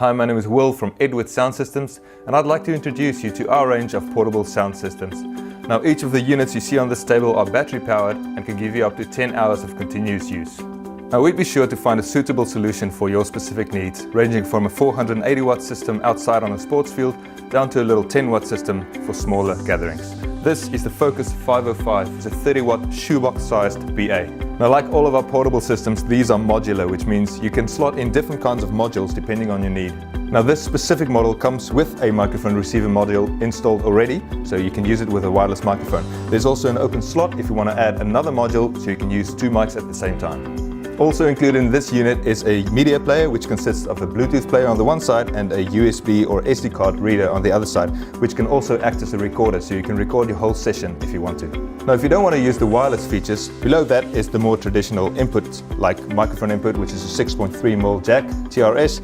Hi, my name is Will from Edwards Sound Systems, and I'd like to introduce you to our range of portable sound systems. Now, each of the units you see on this table are battery powered and can give you up to 10 hours of continuous use. Now, we'd be sure to find a suitable solution for your specific needs, ranging from a 480 watt system outside on a sports field down to a little 10 watt system for smaller gatherings. This is the Focus 505. It's a 30 watt shoebox sized BA. Now, like all of our portable systems, these are modular, which means you can slot in different kinds of modules depending on your need. Now, this specific model comes with a microphone receiver module installed already, so you can use it with a wireless microphone. There's also an open slot if you want to add another module, so you can use two mics at the same time. Also included in this unit is a media player, which consists of a Bluetooth player on the one side and a USB or SD card reader on the other side, which can also act as a recorder, so you can record your whole session if you want to. Now, if you don't want to use the wireless features, below that is the more traditional input, like microphone input, which is a 6.3mm jack, TRS,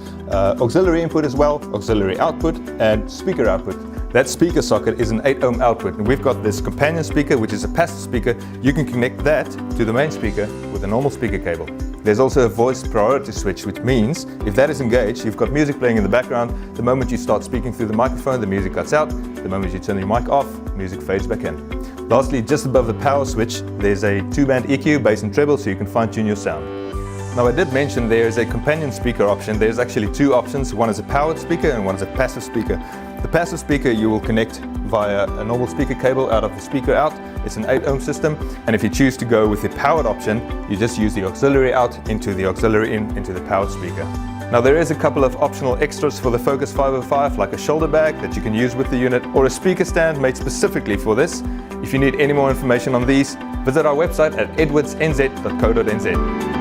auxiliary input as well, auxiliary output, and speaker output. That speaker socket is an 8 ohm output, and we've got this companion speaker, which is a passive speaker. You can connect that to the main speaker with a normal speaker cable. There's also a voice priority switch, which means if that is engaged, you've got music playing in the background. The moment you start speaking through the microphone, the music cuts out. The moment you turn your mic off, music fades back in. Lastly, just above the power switch, there's a 2-band EQ, bass and treble, so you can fine-tune your sound. Now, I did mention there is a companion speaker option. There's actually two options. One is a powered speaker and one is a passive speaker. The passive speaker you will connect via a normal speaker cable out of the speaker out. It's an 8 ohm system, and if you choose to go with the powered option, you just use the auxiliary out into the auxiliary in into the powered speaker. Now, there is a couple of optional extras for the Focus 505, like a shoulder bag that you can use with the unit, or a speaker stand made specifically for this. If you need any more information on these, visit our website at edwardznz.co.nz.